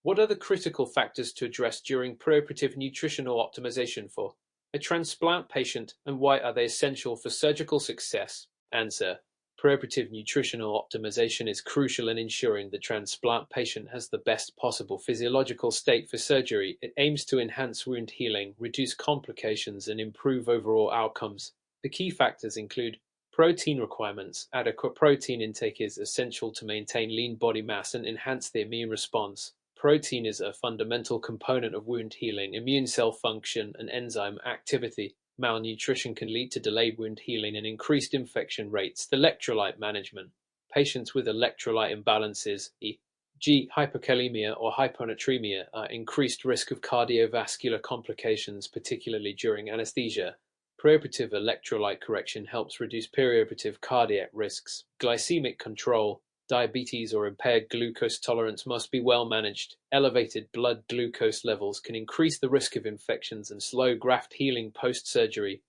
What are the critical factors to address during preoperative nutritional optimization for a transplant patient, and why are they essential for surgical success? Answer. Preoperative nutritional optimization is crucial in ensuring the transplant patient has the best possible physiological state for surgery. It aims to enhance wound healing, reduce complications, and improve overall outcomes. The key factors include protein requirements. Adequate protein intake is essential to maintain lean body mass and enhance the immune response. Protein is a fundamental component of wound healing, immune cell function, and enzyme activity. Malnutrition can lead to delayed wound healing and increased infection rates. Electrolyte management. Patients with electrolyte imbalances, e.g., hypokalemia or hyponatremia, are increased risk of cardiovascular complications, particularly during anesthesia. Preoperative electrolyte correction helps reduce perioperative cardiac risks. Glycemic control. Diabetes or impaired glucose tolerance must be well managed. Elevated blood glucose levels can increase the risk of infections and slow graft healing post-surgery.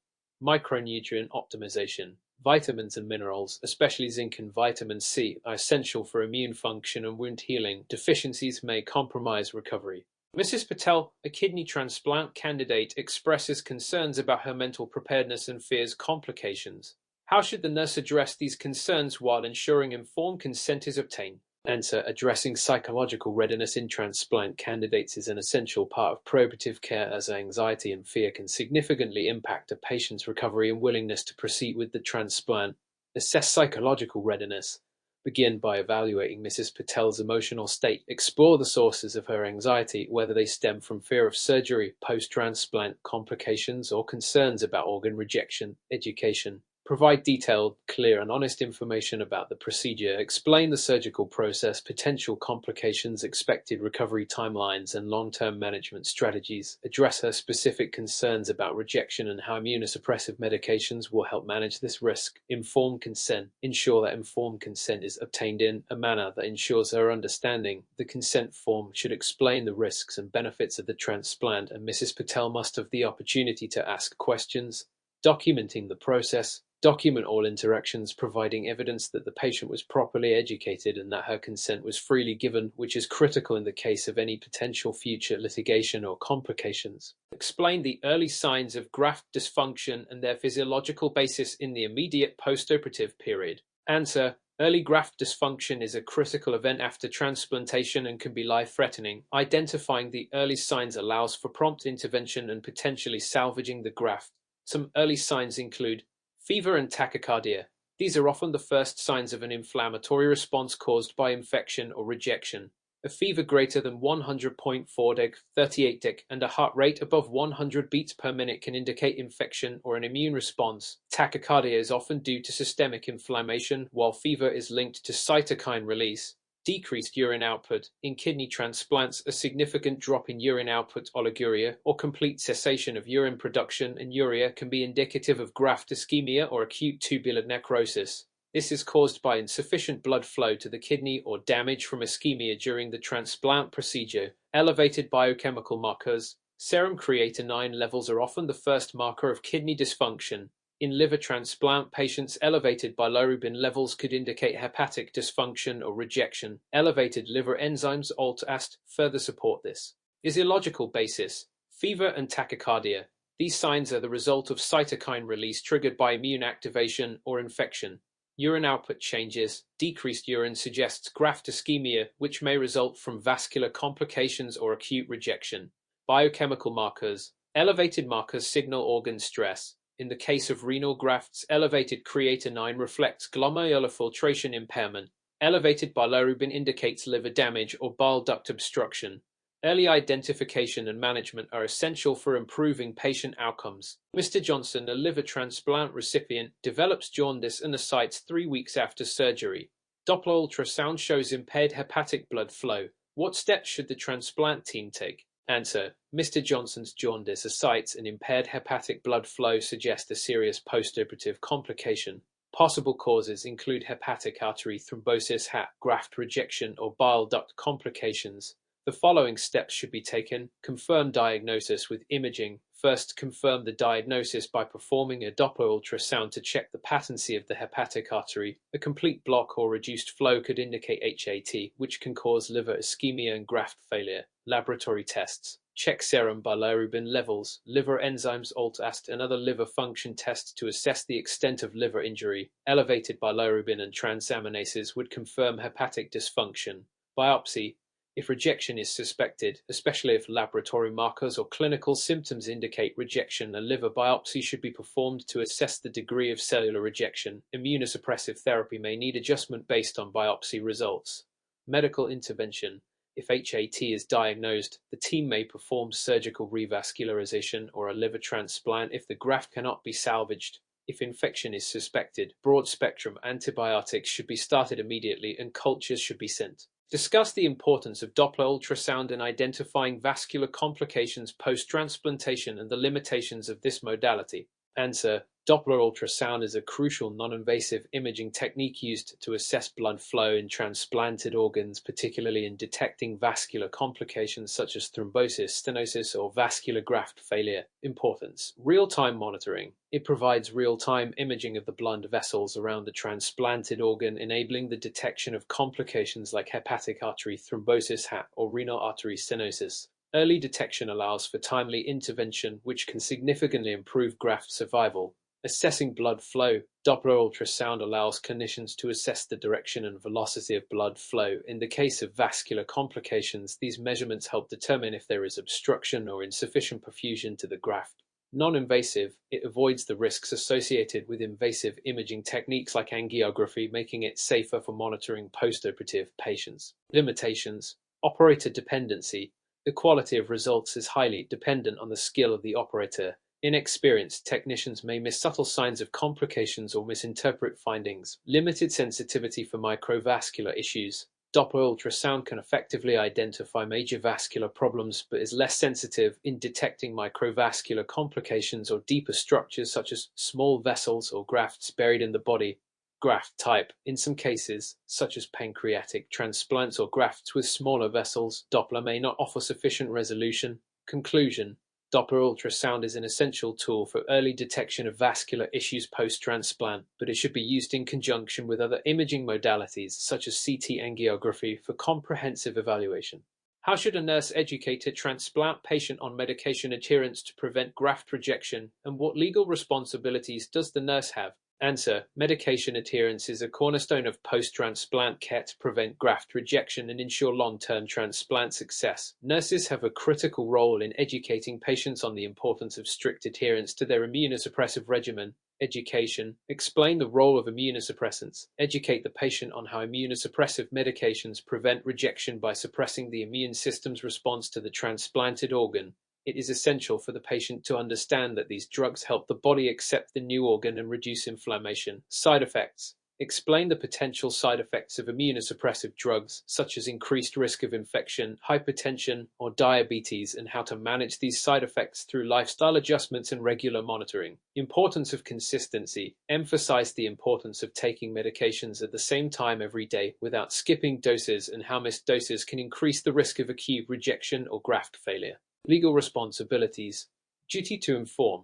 Micronutrient optimization. Vitamins and minerals, especially zinc and vitamin C, are essential for immune function and wound healing. Deficiencies may compromise recovery. Mrs. Patel, a kidney transplant candidate, expresses concerns about her mental preparedness and fears complications. How should the nurse address these concerns while ensuring informed consent is obtained? Answer. Addressing psychological readiness in transplant candidates is an essential part of preoperative care, as anxiety and fear can significantly impact a patient's recovery and willingness to proceed with the transplant. Assess psychological readiness. Begin by evaluating Mrs. Patel's emotional state. Explore the sources of her anxiety, whether they stem from fear of surgery, post-transplant complications, or concerns about organ rejection. Education. Provide detailed, clear, and honest information about the procedure. Explain the surgical process, potential complications, expected recovery timelines, and long-term management strategies. Address her specific concerns about rejection and how immunosuppressive medications will help manage this risk. Informed consent. Ensure that informed consent is obtained in a manner that ensures her understanding. The consent form should explain the risks and benefits of the transplant, and Mrs. Patel must have the opportunity to ask questions. Documenting the process. Document all interactions, providing evidence that the patient was properly educated and that her consent was freely given, which is critical in the case of any potential future litigation or complications. Explain the early signs of graft dysfunction and their physiological basis in the immediate postoperative period. Answer. Early graft dysfunction is a critical event after transplantation and can be life-threatening. Identifying the early signs allows for prompt intervention and potentially salvaging the graft. Some early signs include fever and tachycardia. These are often the first signs of an inflammatory response caused by infection or rejection. A fever greater than 100.4 deg, 38 deg, and a heart rate above 100 beats per minute can indicate infection or an immune response. Tachycardia is often due to systemic inflammation, while fever is linked to cytokine release. Decreased urine output. In kidney transplants, a significant drop in urine output, oliguria, or complete cessation of urine production and urea can be indicative of graft ischemia or acute tubular necrosis. This is caused by insufficient blood flow to the kidney or damage from ischemia during the transplant procedure. Elevated biochemical markers. Serum creatinine levels are often the first marker of kidney dysfunction. In liver transplant patients, elevated bilirubin levels could indicate hepatic dysfunction or rejection. Elevated liver enzymes ALT/AST further support this. Physiological basis. Fever and tachycardia. These signs are the result of cytokine release triggered by immune activation or infection. Urine output changes. Decreased urine suggests graft ischemia, which may result from vascular complications or acute rejection. Biochemical markers. Elevated markers signal organ stress. In the case of renal grafts, elevated creatinine reflects glomerular filtration impairment. Elevated bilirubin indicates liver damage or bile duct obstruction. Early identification and management are essential for improving patient outcomes. Mr. Johnson, a liver transplant recipient, develops jaundice and ascites 3 weeks after surgery. Doppler ultrasound shows impaired hepatic blood flow. What steps should the transplant team take? Answer. Mr. Johnson's jaundice, ascites, and impaired hepatic blood flow suggest a serious postoperative complication. Possible causes include hepatic artery thrombosis, graft rejection, or bile duct complications. The following steps should be taken. Confirm diagnosis with imaging. First, confirm the diagnosis by performing a Doppler ultrasound to check the patency of the hepatic artery. A complete block or reduced flow could indicate HAT, which can cause liver ischemia and graft failure. Laboratory tests. Check serum bilirubin levels, liver enzymes ALT/AST, and other liver function tests to assess the extent of liver injury. Elevated bilirubin and transaminases would confirm hepatic dysfunction. Biopsy. If rejection is suspected, especially if laboratory markers or clinical symptoms indicate rejection, a liver biopsy should be performed to assess the degree of cellular rejection. Immunosuppressive therapy may need adjustment based on biopsy results. Medical intervention. If HAT is diagnosed, the team may perform surgical revascularization or a liver transplant if the graft cannot be salvaged. If infection is suspected, broad-spectrum antibiotics should be started immediately and cultures should be sent. Discuss the importance of Doppler ultrasound in identifying vascular complications post-transplantation and the limitations of this modality. Answer: Doppler ultrasound is a crucial non-invasive imaging technique used to assess blood flow in transplanted organs, particularly in detecting vascular complications such as thrombosis, stenosis, or vascular graft failure. Importance: real-time monitoring. It provides real-time imaging of the blood vessels around the transplanted organ, enabling the detection of complications like hepatic artery thrombosis, HAT, or renal artery stenosis. Early detection allows for timely intervention, which can significantly improve graft survival. Assessing blood flow. Doppler ultrasound allows clinicians to assess the direction and velocity of blood flow. In the case of vascular complications, these measurements help determine if there is obstruction or insufficient perfusion to the graft. Non-invasive, it avoids the risks associated with invasive imaging techniques like angiography, making it safer for monitoring postoperative patients. Limitations. Operator dependency. The quality of results is highly dependent on the skill of the operator. Inexperienced technicians may miss subtle signs of complications or misinterpret findings. Limited sensitivity for microvascular issues. Doppler ultrasound can effectively identify major vascular problems, but is less sensitive in detecting microvascular complications or deeper structures such as small vessels or grafts buried in the body. Graft type. In some cases, such as pancreatic transplants or grafts with smaller vessels, Doppler may not offer sufficient resolution. Conclusion. Doppler ultrasound is an essential tool for early detection of vascular issues post-transplant, but it should be used in conjunction with other imaging modalities, such as CT angiography, for comprehensive evaluation. How should a nurse educate a transplant patient on medication adherence to prevent graft rejection, and what legal responsibilities does the nurse have? Answer: medication adherence is a cornerstone of post-transplant care to prevent graft rejection and ensure long-term transplant success. Nurses have a critical role in educating patients on the importance of strict adherence to their immunosuppressive regimen. Education. Explain the role of immunosuppressants. Educate the patient on how immunosuppressive medications prevent rejection by suppressing the immune system's response to the transplanted organ. It is essential for the patient to understand that these drugs help the body accept the new organ and reduce inflammation. Side effects. Explain the potential side effects of immunosuppressive drugs, such as increased risk of infection, hypertension, or diabetes, and how to manage these side effects through lifestyle adjustments and regular monitoring. Importance of consistency. Emphasize the importance of taking medications at the same time every day without skipping doses, and how missed doses can increase the risk of acute rejection or graft failure. Legal responsibilities. Duty to inform.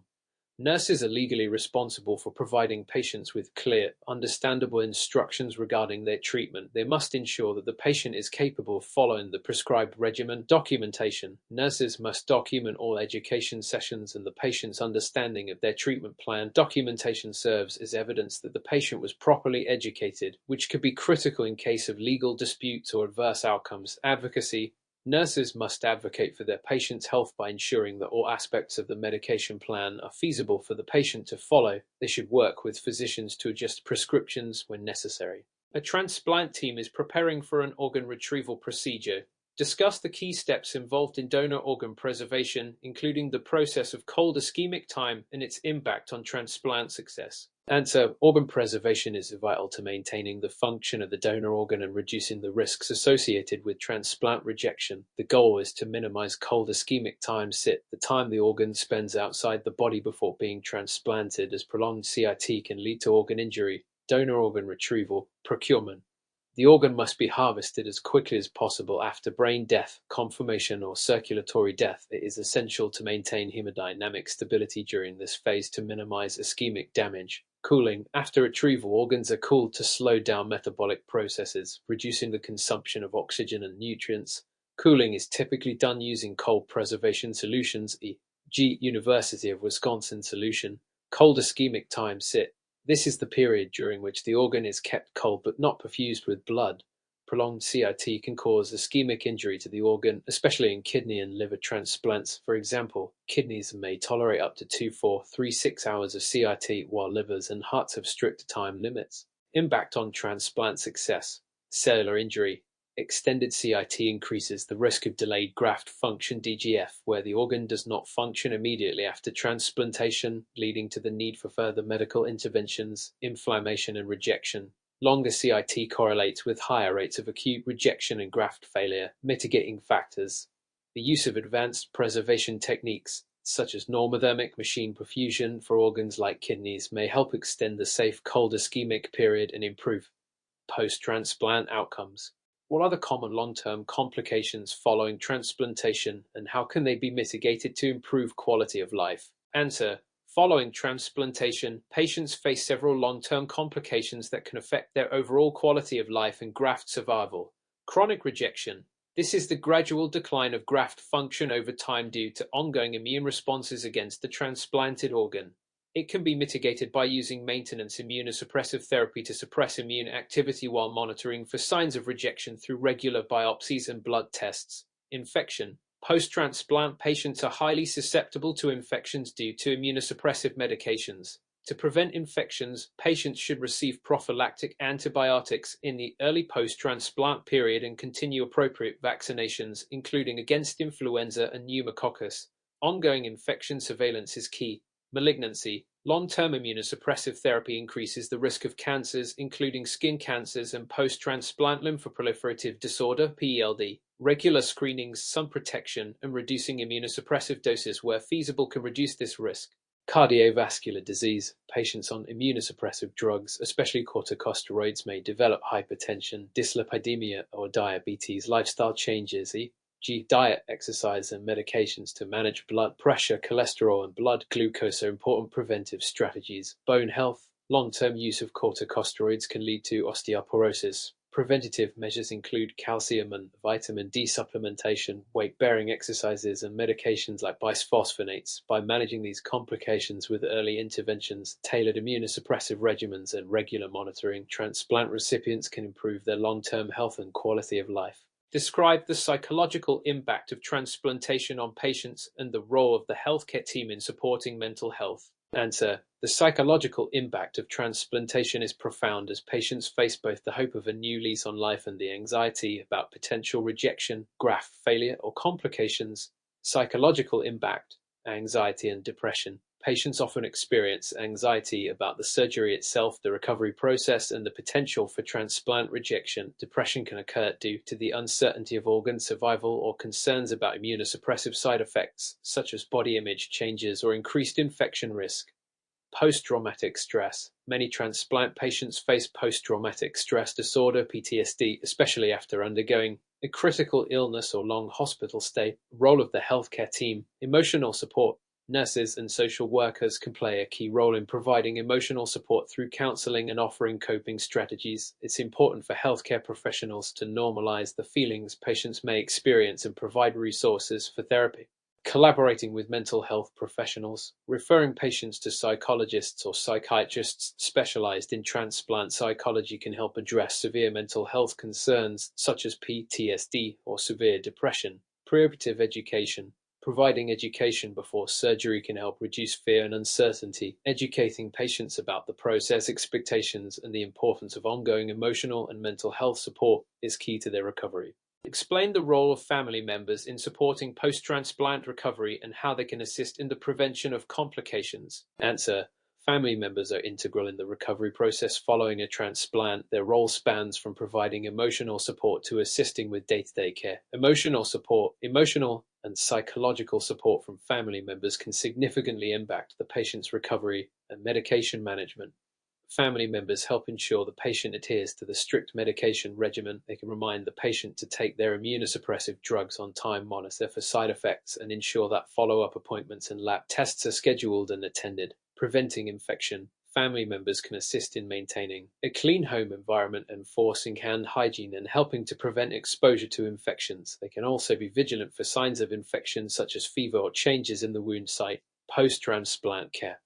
Nurses are legally responsible for providing patients with clear, understandable instructions regarding their treatment. They must ensure that the patient is capable of following the prescribed regimen. Documentation. Nurses must document all education sessions and the patient's understanding of their treatment plan. Documentation serves as evidence that the patient was properly educated, which could be critical in case of legal disputes or adverse outcomes. Advocacy. Nurses must advocate for their patient's health by ensuring that all aspects of the medication plan are feasible for the patient to follow. They should work with physicians to adjust prescriptions when necessary. A transplant team is preparing for an organ retrieval procedure. Discuss the key steps involved in donor organ preservation, including the process of cold ischemic time and its impact on transplant success. Answer: organ preservation is vital to maintaining the function of the donor organ and reducing the risks associated with transplant rejection. The goal is to minimize cold ischemic time, CIT, the time the organ spends outside the body before being transplanted, as prolonged CIT can lead to organ injury. Donor organ retrieval, procurement. The organ must be harvested as quickly as possible after brain death, conformation, or circulatory death. It is essential to maintain hemodynamic stability during this phase to minimize ischemic damage. Cooling. After retrieval, organs are cooled to slow down metabolic processes, reducing the consumption of oxygen and nutrients. Cooling is typically done using cold preservation solutions, e.g., University of Wisconsin solution. Cold ischemic time sit. This is the period during which the organ is kept cold but not perfused with blood. Prolonged CIT can cause ischemic injury to the organ, especially in kidney and liver transplants. For example, kidneys may tolerate up to 2-4-3-6 hours of CIT, while livers and hearts have strict time limits. Impact on transplant success. Cellular injury. Extended CIT increases the risk of delayed graft function (DGF), where the organ does not function immediately after transplantation, leading to the need for further medical interventions. Inflammation and rejection. Longer CIT correlates with higher rates of acute rejection and graft failure. Mitigating factors. The use of advanced preservation techniques, such as normothermic machine perfusion for organs like kidneys, may help extend the safe cold ischemic period and improve post-transplant outcomes. What are the common long-term complications following transplantation, and how can they be mitigated to improve quality of life? Answer. Following transplantation, patients face several long-term complications that can affect their overall quality of life and graft survival. Chronic rejection. This is the gradual decline of graft function over time due to ongoing immune responses against the transplanted organ. It can be mitigated by using maintenance immunosuppressive therapy to suppress immune activity while monitoring for signs of rejection through regular biopsies and blood tests. Infection. Post-transplant patients are highly susceptible to infections due to immunosuppressive medications. To prevent infections, patients should receive prophylactic antibiotics in the early post-transplant period and continue appropriate vaccinations, including against influenza and pneumococcus. Ongoing infection surveillance is key. Malignancy. Long-term immunosuppressive therapy increases the risk of cancers, including skin cancers and post-transplant lymphoproliferative disorder (PELD). Regular screenings, sun protection, and reducing immunosuppressive doses where feasible can reduce this risk. Cardiovascular disease. Patients on immunosuppressive drugs, especially corticosteroids, may develop hypertension, dyslipidemia, or diabetes. Lifestyle changes, diet, exercise, and medications to manage blood pressure, cholesterol, and blood glucose are important preventive strategies. Bone health. Long-term use of corticosteroids can lead to osteoporosis. Preventative measures include calcium and vitamin D supplementation, weight-bearing exercises, and medications like bisphosphonates. By managing these complications with early interventions, tailored immunosuppressive regimens, and regular monitoring, transplant recipients can improve their long-term health and quality of life. Describe the psychological impact of transplantation on patients and the role of the healthcare team in supporting mental health. Answer. The psychological impact of transplantation is profound as patients face both the hope of a new lease on life and the anxiety about potential rejection, graft failure, or complications. Psychological impact. Anxiety and depression. Patients often experience anxiety about the surgery itself, the recovery process, and the potential for transplant rejection. Depression can occur due to the uncertainty of organ survival or concerns about immunosuppressive side effects, such as body image changes or increased infection risk. Post-traumatic stress. Many transplant patients face post-traumatic stress disorder (PTSD), especially after undergoing a critical illness or long hospital stay. Role of the healthcare team. Emotional support. Nurses and social workers can play a key role in providing emotional support through counseling and offering coping strategies. It's important for healthcare professionals to normalize the feelings patients may experience and provide resources for therapy. Collaborating with mental health professionals. Referring patients to psychologists or psychiatrists specialized in transplant psychology can help address severe mental health concerns such as PTSD or severe depression. Preoperative education. Providing education before surgery can help reduce fear and uncertainty. Educating patients about the process, expectations, and the importance of ongoing emotional and mental health support is key to their recovery. Explain the role of family members in supporting post-transplant recovery and how they can assist in the prevention of complications. Answer. Family members are integral in the recovery process following a transplant. Their role spans from providing emotional support to assisting with day-to-day care. Emotional and psychological support from family members can significantly impact the patient's recovery and medication management. Family members help ensure the patient adheres to the strict medication regimen. They can remind the patient to take their immunosuppressive drugs on time, monitor for side effects, and ensure that follow-up appointments and lab tests are scheduled and attended. Preventing infection. Family members can assist in maintaining a clean home environment, enforcing hand hygiene, and helping to prevent exposure to infections. They can also be vigilant for signs of infection such as fever or changes in the wound site. Post-transplant care.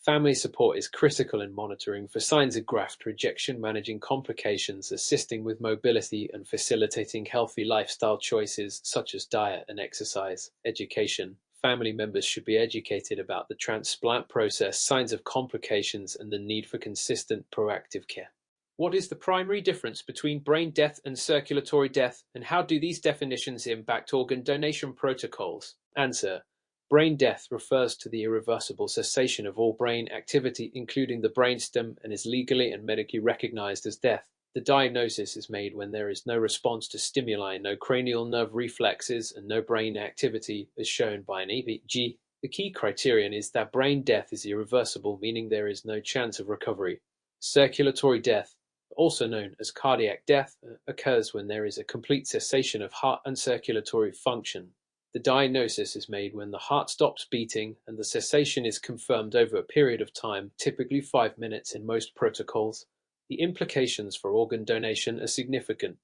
Family support is critical in monitoring for signs of graft rejection, managing complications, assisting with mobility, and facilitating healthy lifestyle choices such as diet and exercise. Education. Family members should be educated about the transplant process, signs of complications, and the need for consistent, proactive care. What is the primary difference between brain death and circulatory death, and how do these definitions impact organ donation protocols? Answer. Brain death refers to the irreversible cessation of all brain activity, including the brainstem, and is legally and medically recognized as death. The diagnosis is made when there is no response to stimuli, no cranial nerve reflexes, and no brain activity, as shown by an EEG. The key criterion is that brain death is irreversible, meaning there is no chance of recovery. Circulatory death, also known as cardiac death, occurs when there is a complete cessation of heart and circulatory function. The diagnosis is made when the heart stops beating, and the cessation is confirmed over a period of time, typically 5 minutes in most protocols. The implications for organ donation are significant.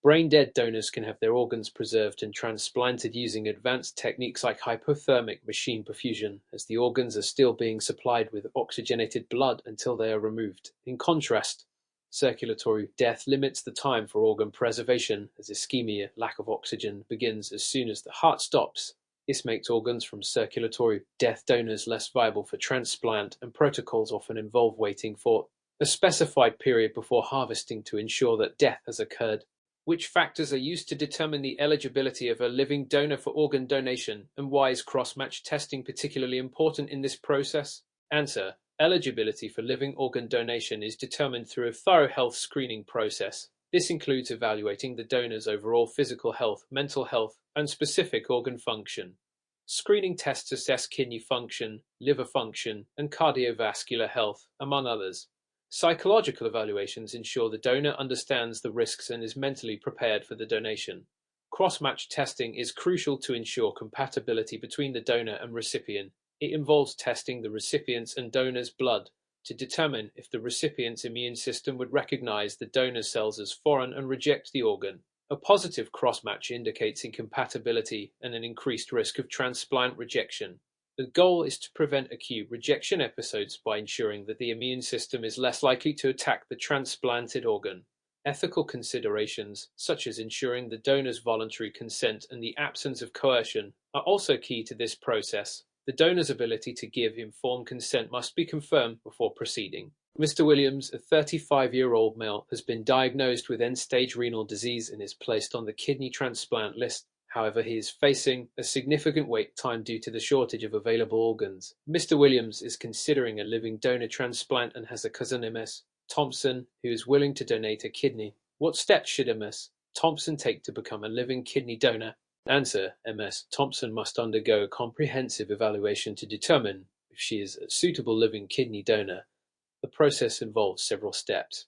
Brain-dead donors can have their organs preserved and transplanted using advanced techniques like hypothermic machine perfusion, as the organs are still being supplied with oxygenated blood until they are removed. In contrast, circulatory death limits the time for organ preservation, as ischemia, lack of oxygen, begins as soon as the heart stops. This makes organs from circulatory death donors less viable for transplant, and protocols often involve waiting for a specified period before harvesting to ensure that death has occurred. Which factors are used to determine the eligibility of a living donor for organ donation, and why is cross-match testing particularly important in this process? Answer. Eligibility for living organ donation is determined through a thorough health screening process. This includes evaluating the donor's overall physical health, mental health, and specific organ function. Screening tests assess kidney function, liver function, and cardiovascular health, among others. Psychological evaluations ensure the donor understands the risks and is mentally prepared for the donation. Cross-match testing is crucial to ensure compatibility between the donor and recipient. It involves testing the recipient's and donor's blood to determine if the recipient's immune system would recognize the donor's cells as foreign and reject the organ. A positive cross-match indicates incompatibility and an increased risk of transplant rejection. The goal is to prevent acute rejection episodes by ensuring that the immune system is less likely to attack the transplanted organ. Ethical considerations, such as ensuring the donor's voluntary consent and the absence of coercion, are also key to this process. The donor's ability to give informed consent must be confirmed before proceeding. Mr. Williams, a 35-year-old male, has been diagnosed with end-stage renal disease and is placed on the kidney transplant list. However, he is facing a significant wait time due to the shortage of available organs. Mr. Williams is considering a living donor transplant and has a cousin, Ms. Thompson, who is willing to donate a kidney. What steps should Ms. Thompson take to become a living kidney donor? Answer. Ms. Thompson must undergo a comprehensive evaluation to determine if she is a suitable living kidney donor. The process involves several steps.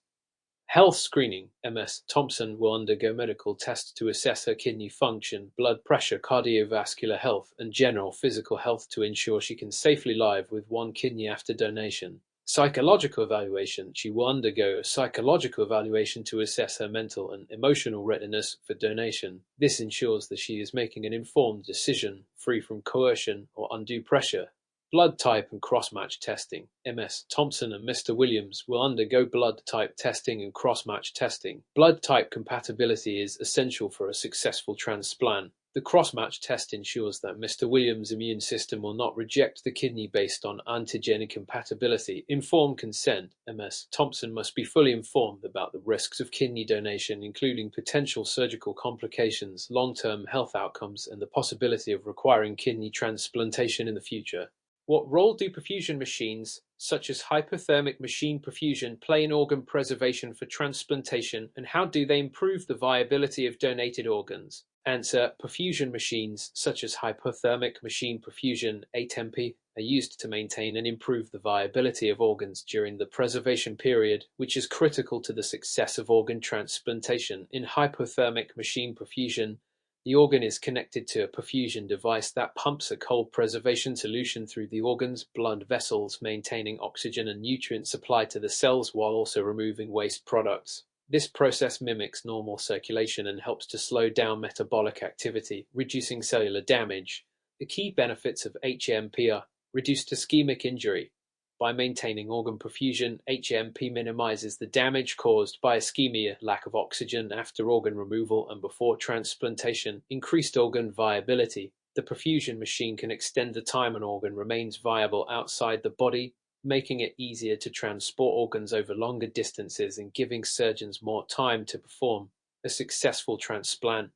Health screening. Ms. Thompson will undergo medical tests to assess her kidney function, blood pressure, cardiovascular health, and general physical health to ensure she can safely live with one kidney after donation. Psychological evaluation. She will undergo a psychological evaluation to assess her mental and emotional readiness for donation. This ensures that she is making an informed decision, free from coercion or undue pressure. Blood type and cross-match testing. Ms. Thompson and Mr. Williams will undergo blood type testing and cross-match testing. Blood type compatibility is essential for a successful transplant. The cross-match test ensures that Mr. Williams' immune system will not reject the kidney based on antigenic compatibility. Informed consent. Ms. Thompson must be fully informed about the risks of kidney donation, including potential surgical complications, long-term health outcomes, and the possibility of requiring kidney transplantation in the future. What role do perfusion machines, such as hypothermic machine perfusion, play in organ preservation for transplantation, and how do they improve the viability of donated organs? Answer. Perfusion machines, such as hypothermic machine perfusion (HMP), are used to maintain and improve the viability of organs during the preservation period, which is critical to the success of organ transplantation. In hypothermic machine perfusion, the organ is connected to a perfusion device that pumps a cold preservation solution through the organ's blood vessels, maintaining oxygen and nutrient supply to the cells while also removing waste products. This process mimics normal circulation and helps to slow down metabolic activity, reducing cellular damage. The key benefits of HMP are reduced ischemic injury. By maintaining organ perfusion, HMP minimizes the damage caused by ischemia, lack of oxygen after organ removal and before transplantation, increased organ viability. The perfusion machine can extend the time an organ remains viable outside the body, making it easier to transport organs over longer distances and giving surgeons more time to perform a successful transplant.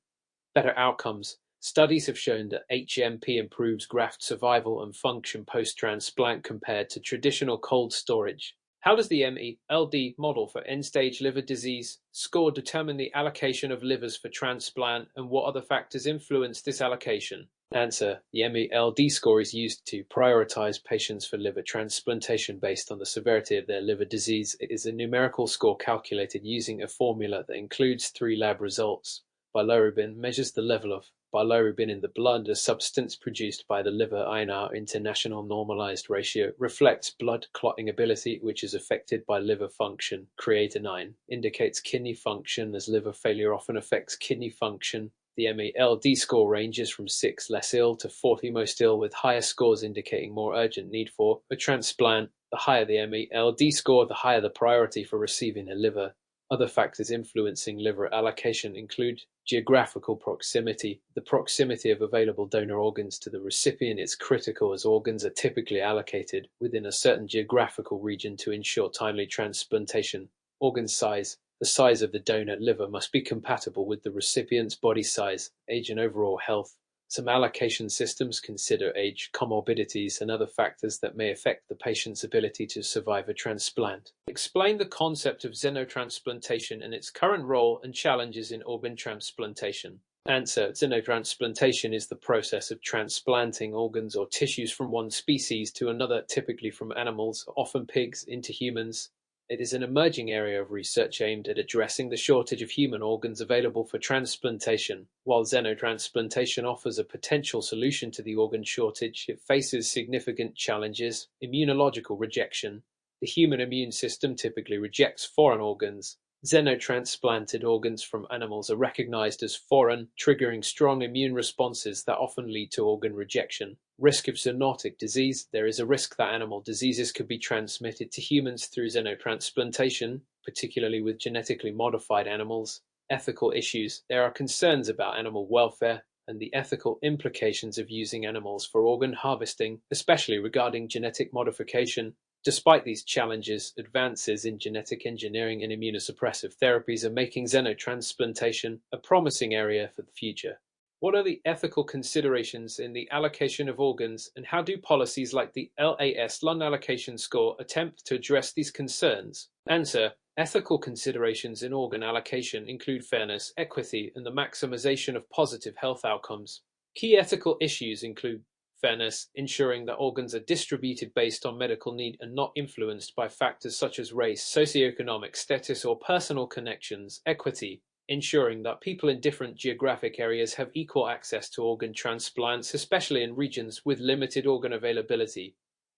Better outcomes. Studies have shown that HMP improves graft survival and function post-transplant compared to traditional cold storage. How does the MELD model for end-stage liver disease score determine the allocation of livers for transplant, and what other factors influence this allocation? Answer: the MELD score is used to prioritize patients for liver transplantation based on the severity of their liver disease. It is a numerical score calculated using a formula that includes 3 lab results. Bilirubin measures the level of bilirubin in the blood, a substance produced by the liver. INR, International Normalized Ratio, reflects blood clotting ability, which is affected by liver function. Creatinine indicates kidney function, as liver failure often affects kidney function. The MELD score ranges from 6 less ill to 40 most ill, with higher scores indicating more urgent need for a transplant. The higher the MELD score, the higher the priority for receiving a liver. Other factors influencing liver allocation include geographical proximity. The proximity of available donor organs to the recipient is critical, as organs are typically allocated within a certain geographical region to ensure timely transplantation. Organ size. The size of the donor liver must be compatible with the recipient's body size, age, and overall health. Some allocation systems consider age, comorbidities, and other factors that may affect the patient's ability to survive a transplant. Explain the concept of xenotransplantation and its current role and challenges in organ transplantation. Answer: xenotransplantation is the process of transplanting organs or tissues from one species to another, typically from animals, often pigs, into humans. It is an emerging area of research aimed at addressing the shortage of human organs available for transplantation. While xenotransplantation offers a potential solution to the organ shortage, it faces significant challenges. Immunological rejection. The human immune system typically rejects foreign organs. Xenotransplanted organs from animals are recognized as foreign, triggering strong immune responses that often lead to organ rejection. Risk of zoonotic disease. There is a risk that animal diseases could be transmitted to humans through xenotransplantation, particularly with genetically modified animals. Ethical issues. There are concerns about animal welfare and the ethical implications of using animals for organ harvesting, especially regarding genetic modification. Despite these challenges, advances in genetic engineering and immunosuppressive therapies are making xenotransplantation a promising area for the future. What are the ethical considerations in the allocation of organs, and how do policies like the LAS Lung Allocation Score attempt to address these concerns? Answer: ethical considerations in organ allocation include fairness, equity, and the maximization of positive health outcomes. Key ethical issues include fairness, ensuring that organs are distributed based on medical need and not influenced by factors such as race, socioeconomic status, or personal connections. Equity, ensuring that people in different geographic areas have equal access to organ transplants, especially in regions with limited organ availability.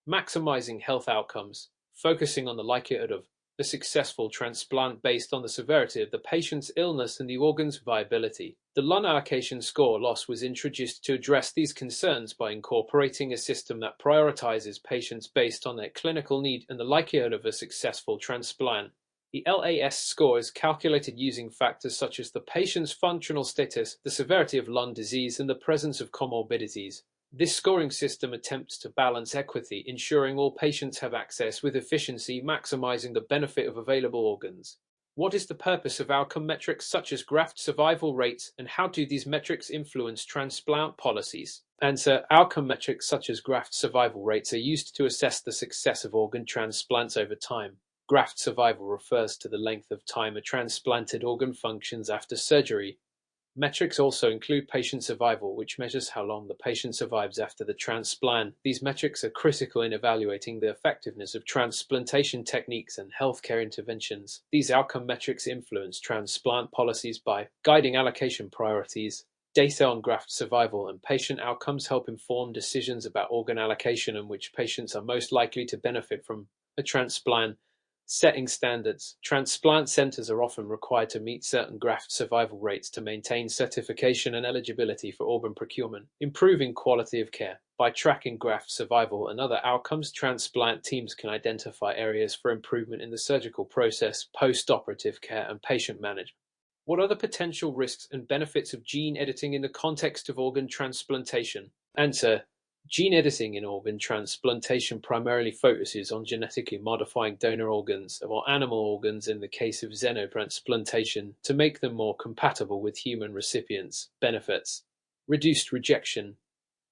Maximizing health outcomes, focusing on the likelihood of a successful transplant based on the severity of the patient's illness and the organ's viability. The lung allocation score loss was introduced to address these concerns by incorporating a system that prioritizes patients based on their clinical need and the likelihood of a successful transplant. The LAS score is calculated using factors such as the patient's functional status, the severity of lung disease, and the presence of comorbidities. This scoring system attempts to balance equity, ensuring all patients have access with efficiency, maximizing the benefit of available organs. What is the purpose of outcome metrics such as graft survival rates, and how do these metrics influence transplant policies? Answer: outcome metrics such as graft survival rates are used to assess the success of organ transplants over time. Graft survival refers to the length of time a transplanted organ functions after surgery. Metrics also include patient survival, which measures how long the patient survives after the transplant. These metrics are critical in evaluating the effectiveness of transplantation techniques and healthcare interventions. These outcome metrics influence transplant policies by guiding allocation priorities. Data on graft survival and patient outcomes help inform decisions about organ allocation and which patients are most likely to benefit from a transplant. Setting standards. Transplant centers are often required to meet certain graft survival rates to maintain certification and eligibility for organ procurement, improving quality of care. By tracking graft survival and other outcomes, transplant teams can identify areas for improvement in the surgical process, post-operative care, and patient management. What are the potential risks and benefits of gene editing in the context of organ transplantation? Answer. Gene editing in organ transplantation primarily focuses on genetically modifying donor organs, or animal organs in the case of xenotransplantation, to make them more compatible with human recipients. Benefits. Reduced rejection.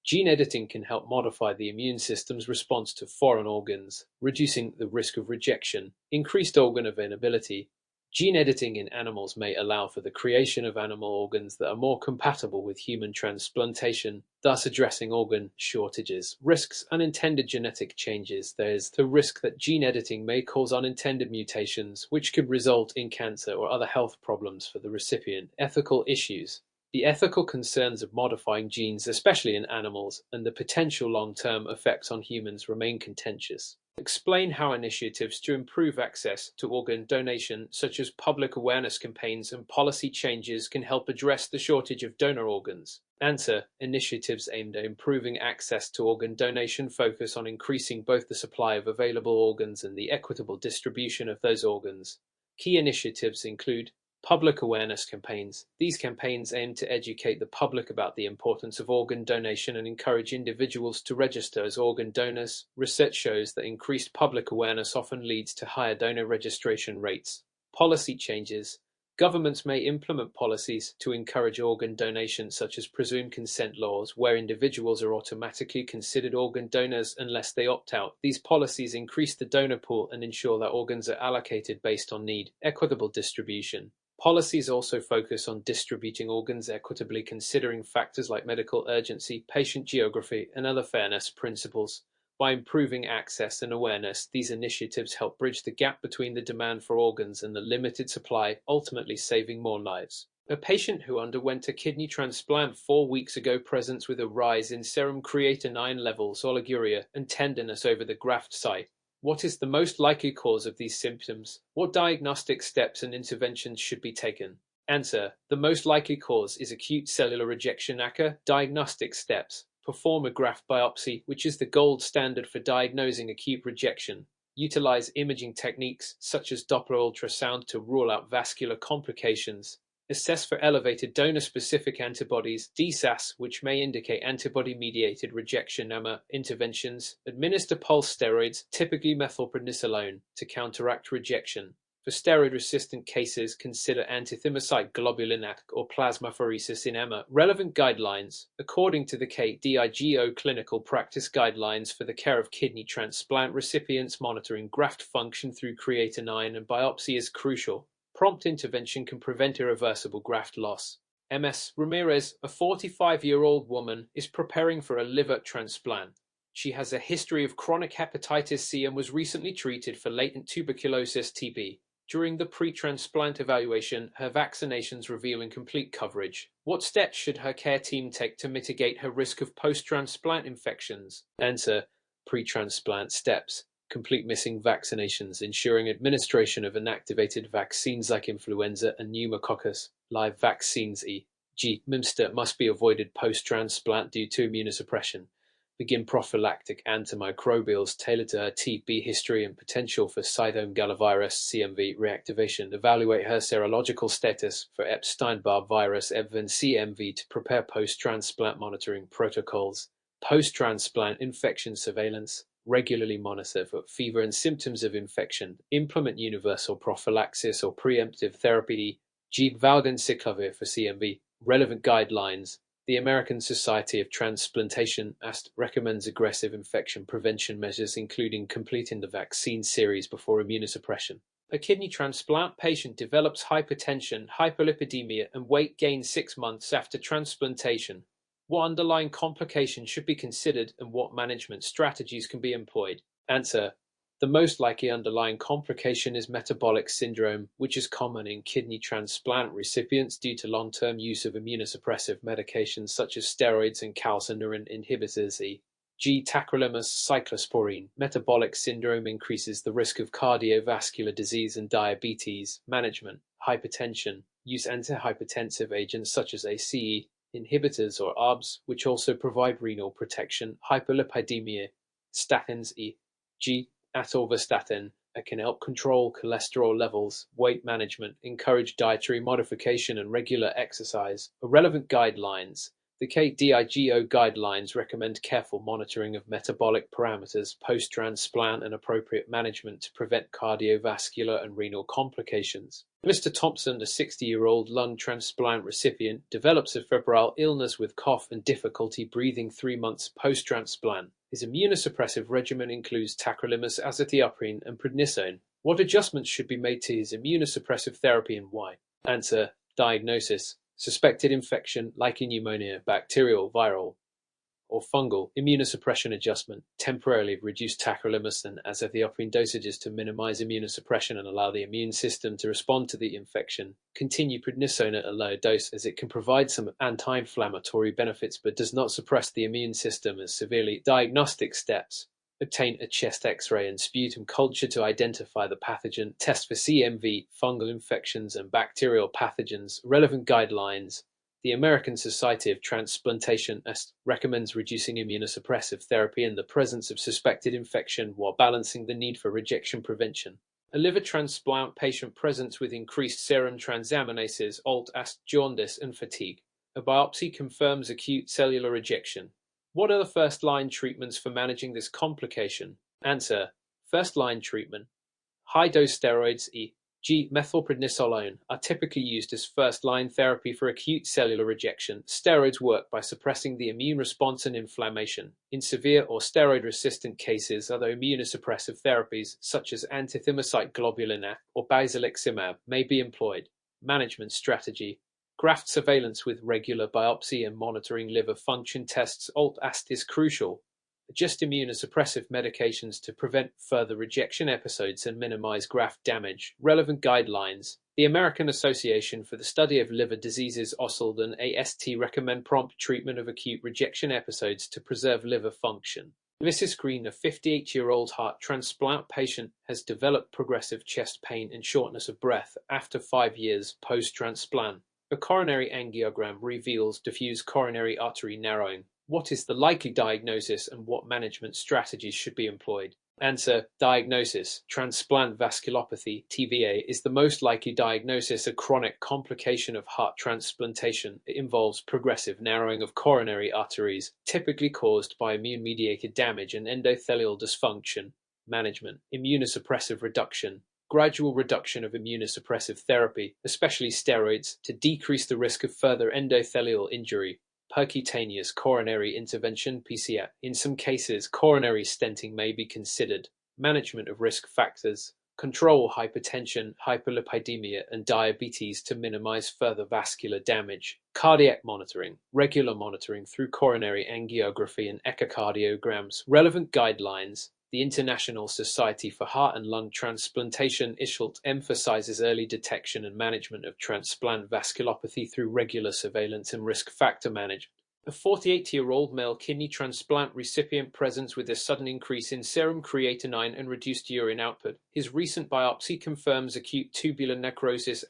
Gene editing can help modify the immune system's response to foreign organs, reducing the risk of rejection. Increased organ availability. Gene editing in animals may allow for the creation of animal organs that are more compatible with human transplantation, thus addressing organ shortages. Risks. Unintended genetic changes. There is the risk that gene editing may cause unintended mutations, which could result in cancer or other health problems for the recipient. Ethical issues. The ethical concerns of modifying genes, especially in animals, and the potential long-term effects on humans remain contentious. Explain how initiatives to improve access to organ donation, such as public awareness campaigns and policy changes, can help address the shortage of donor organs. Answer. Initiatives aimed at improving access to organ donation focus on increasing both the supply of available organs and the equitable distribution of those organs. Key initiatives include public awareness campaigns. These campaigns aim to educate the public about the importance of organ donation and encourage individuals to register as organ donors. Research shows that increased public awareness often leads to higher donor registration rates. Policy changes. Governments may implement policies to encourage organ donation, such as presumed consent laws, where individuals are automatically considered organ donors unless they opt out. These policies increase the donor pool and ensure that organs are allocated based on need. Equitable distribution. Policies also focus on distributing organs equitably, considering factors like medical urgency, patient geography, and other fairness principles. By improving access and awareness, these initiatives help bridge the gap between the demand for organs and the limited supply, ultimately saving more lives. A patient who underwent a kidney transplant 4 weeks ago presents with a rise in serum creatinine levels, oliguria, and tenderness over the graft site. What is the most likely cause of these symptoms? What diagnostic steps and interventions should be taken? Answer. The most likely cause is acute cellular rejection (ACA). Diagnostic steps. Perform a graft biopsy, which is the gold standard for diagnosing acute rejection. Utilize imaging techniques such as Doppler ultrasound to rule out vascular complications. Assess for elevated donor-specific antibodies, DSAS, which may indicate antibody-mediated rejection (AMA) interventions. Administer pulse steroids, typically methylprednisolone, to counteract rejection. For steroid-resistant cases, consider antithymocyte globulin (AC) or plasmapheresis in AMA. Relevant guidelines. According to the KDIGO Clinical Practice Guidelines for the care of kidney transplant recipients, monitoring graft function through creatinine and biopsy is crucial. Prompt intervention can prevent irreversible graft loss. MS Ramirez, a 45-year-old woman, is preparing for a liver transplant. She has a history of chronic hepatitis C and was recently treated for latent tuberculosis (TB). During the pre-transplant evaluation, her vaccinations reveal incomplete coverage. What steps should her care team take to mitigate her risk of post-transplant infections? Answer. Pre-transplant steps. Complete missing vaccinations, ensuring administration of inactivated vaccines like influenza and pneumococcus. Live vaccines e.g. Mimsta must be avoided post-transplant due to immunosuppression. Begin prophylactic antimicrobials tailored to her TB history and potential for cytomegalovirus (CMV) reactivation. Evaluate her serological status for Epstein-Barr virus (EBV) and CMV to prepare post-transplant monitoring protocols. Post-transplant infection surveillance. Regularly monitor for fever and symptoms of infection. Implement universal prophylaxis or preemptive therapy (e.g. valganciclovir for CMV). Relevant guidelines. The American Society of Transplantation recommends aggressive infection prevention measures, including completing the vaccine series before immunosuppression. A kidney transplant patient develops hypertension, hyperlipidemia, and weight gain 6 months after transplantation. What underlying complications should be considered and what management strategies can be employed? Answer: the most likely underlying complication is metabolic syndrome, which is common in kidney transplant recipients due to long-term use of immunosuppressive medications such as steroids and calcineurin inhibitors, e.g. tacrolimus cyclosporine. Metabolic syndrome increases the risk of cardiovascular disease and diabetes. Management: hypertension. Use antihypertensive agents such as ACE inhibitors or ARBs, which also provide renal protection. Hyperlipidemia. Statins, e.g. atorvastatin, can help control cholesterol levels. Weight management: encourage dietary modification and regular exercise. Relevant guidelines: the KDIGO guidelines recommend careful monitoring of metabolic parameters post-transplant and appropriate management to prevent cardiovascular and renal complications. Mr. Thompson, a 60-year-old lung transplant recipient, develops a febrile illness with cough and difficulty breathing 3 months post-transplant. His immunosuppressive regimen includes tacrolimus, azathioprine, and prednisone. What adjustments should be made to his immunosuppressive therapy and why? Answer: diagnosis: suspected infection like pneumonia, bacterial, viral, or fungal. Immunosuppression adjustment: temporarily reduce tacrolimus and azathioprine dosages to minimize immunosuppression and allow the immune system to respond to the infection. Continue prednisone at a lower dose as it can provide some anti-inflammatory benefits but does not suppress the immune system as severely. Diagnostic steps: obtain a chest X-ray and sputum culture to identify the pathogen. Test for CMV, fungal infections, and bacterial pathogens. Relevant guidelines: the American Society of Transplantation recommends reducing immunosuppressive therapy in the presence of suspected infection while balancing the need for rejection prevention. A liver transplant patient presents with increased serum transaminases, ALT, jaundice, and fatigue. A biopsy confirms acute cellular rejection. What are the first-line treatments for managing this complication? Answer: first-line treatment: high-dose steroids, e.g. methylprednisolone, are typically used as first-line therapy for acute cellular rejection. Steroids work by suppressing the immune response and inflammation. In severe or steroid-resistant cases, other immunosuppressive therapies, such as antithymocyte globulin A or basiliximab, may be employed. Management strategy: graft surveillance with regular biopsy and monitoring liver function tests. ALT is crucial. Adjust immunosuppressive medications to prevent further rejection episodes and minimize graft damage. Relevant guidelines: the American Association for the Study of Liver Diseases (OSLD) and AST recommend prompt treatment of acute rejection episodes to preserve liver function. Mrs. Green, a 58-year-old heart transplant patient, has developed progressive chest pain and shortness of breath after 5 years post-transplant. A coronary angiogram reveals diffuse coronary artery narrowing. What is the likely diagnosis and what management strategies should be employed? Answer: diagnosis: transplant vasculopathy (TVA) is the most likely diagnosis, a chronic complication of heart transplantation. It involves progressive narrowing of coronary arteries, typically caused by immune-mediated damage and endothelial dysfunction. Management: immunosuppressive reduction. Gradual reduction of immunosuppressive therapy, especially steroids, to decrease the risk of further endothelial injury. Percutaneous coronary intervention (PCI). In some cases, coronary stenting may be considered. Management of risk factors: control hypertension, hyperlipidemia, and diabetes to minimize further vascular damage. Cardiac monitoring: regular monitoring through coronary angiography and echocardiograms. Relevant guidelines: the International Society for Heart and Lung Transplantation (ISHLT) emphasizes early detection and management of transplant vasculopathy through regular surveillance and risk factor management. A 48-year-old male kidney transplant recipient presents with a sudden increase in serum creatinine and reduced urine output. His recent biopsy confirms acute tubular necrosis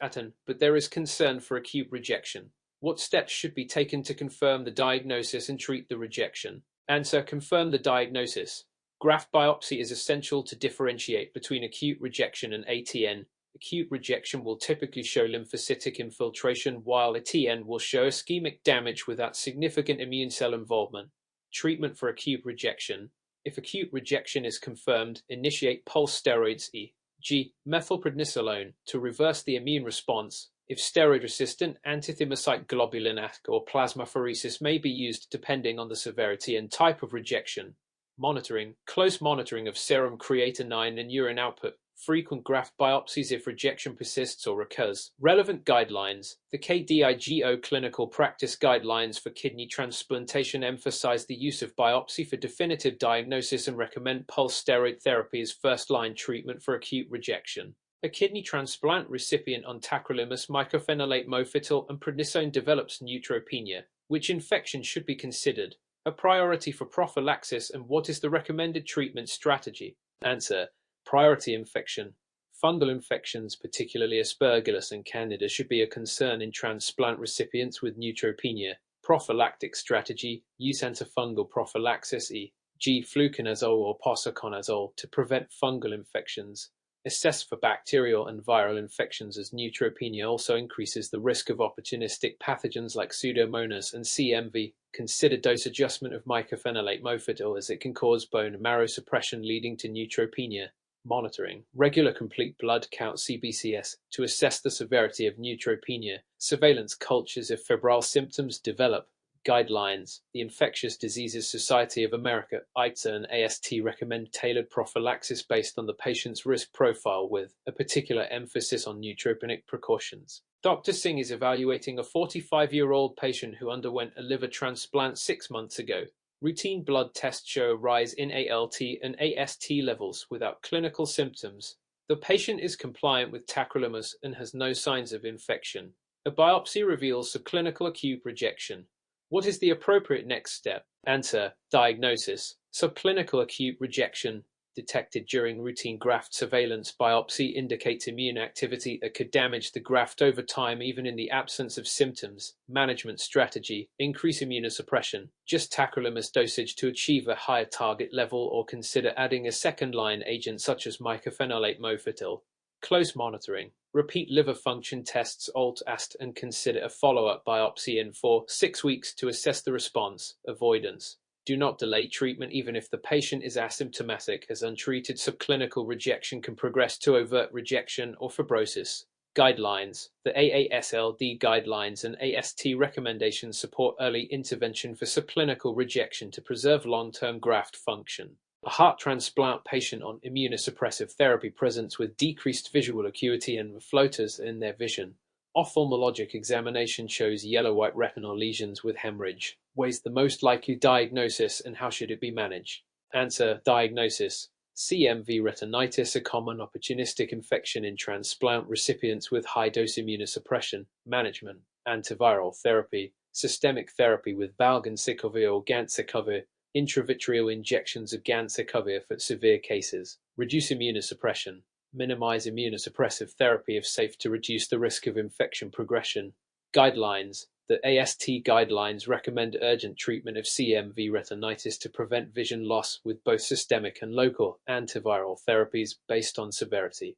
but there is concern for acute rejection. What steps should be taken to confirm the diagnosis and treat the rejection? Answer: confirm the diagnosis. Graft biopsy is essential to differentiate between acute rejection and ATN. Acute rejection will typically show lymphocytic infiltration, while ATN will show ischemic damage without significant immune cell involvement. Treatment for acute rejection: if acute rejection is confirmed, initiate pulse steroids, e.g. methylprednisolone, to reverse the immune response. If steroid-resistant, antithymocyte globulin A or plasmapheresis may be used depending on the severity and type of rejection. Monitoring: close monitoring of serum creatinine and urine output. frequent graft biopsies if rejection persists or recurs. Relevant guidelines. The KDIGO Clinical Practice Guidelines for Kidney Transplantation emphasize the use of biopsy for definitive diagnosis and recommend pulse steroid therapy as first-line treatment for acute rejection. A kidney transplant recipient on tacrolimus, mycophenolate mofetil, and prednisone develops neutropenia. Which infection should be considered? A priority for prophylaxis, and what is the recommended treatment strategy? Answer: priority infection. Fungal infections, particularly Aspergillus and Candida, should be a concern in transplant recipients with neutropenia. Prophylactic strategy: use antifungal prophylaxis, e.g. fluconazole or posaconazole, to prevent fungal infections. Assess for bacterial and viral infections, as neutropenia also increases the risk of opportunistic pathogens like Pseudomonas and CMV. Consider dose adjustment of mycophenolate mofetil, as it can cause bone marrow suppression leading to neutropenia. Monitoring. Regular complete blood count (CBCS) to assess the severity of neutropenia. Surveillance cultures if febrile symptoms develop. Guidelines. The Infectious Diseases Society of America, ITSA, and AST recommend tailored prophylaxis based on the patient's risk profile, with a particular emphasis on neutropenic precautions. Dr. Singh is evaluating a 45-year-old patient who underwent a liver transplant 6 months ago. Routine blood tests show a rise in ALT and AST levels without clinical symptoms. The patient is compliant with tacrolimus and has no signs of infection. A biopsy reveals subclinical acute rejection. What is the appropriate next step? Answer: diagnosis. Subclinical acute rejection detected during routine graft surveillance biopsy indicates immune activity that could damage the graft over time even in the absence of symptoms. Management strategy: increase immunosuppression. Just tacrolimus dosage to achieve a higher target level, or consider adding a second-line agent such as mycophenolate mofetil. Close monitoring. Repeat liver function tests ALT-AST and consider a follow-up biopsy in 4-6 weeks to assess the response. Avoidance. Do not delay treatment even if the patient is asymptomatic, as untreated subclinical rejection can progress to overt rejection or fibrosis. Guidelines. The AASLD guidelines and AST recommendations support early intervention for subclinical rejection to preserve long-term graft function. A heart transplant patient on immunosuppressive therapy presents with decreased visual acuity and floaters in their vision. Ophthalmologic examination shows yellow-white retinal lesions with hemorrhage. What is the most likely diagnosis, and how should it be managed? Answer: diagnosis. CMV retinitis, a common opportunistic infection in transplant recipients with high-dose immunosuppression. Management: antiviral therapy, systemic therapy with valganciclovir or ganciclovir, intravitreal injections of ganciclovir for severe cases. Reduce immunosuppression. Minimize immunosuppressive therapy if safe to reduce the risk of infection progression. Guidelines. The AST guidelines recommend urgent treatment of CMV retinitis to prevent vision loss with both systemic and local antiviral therapies based on severity.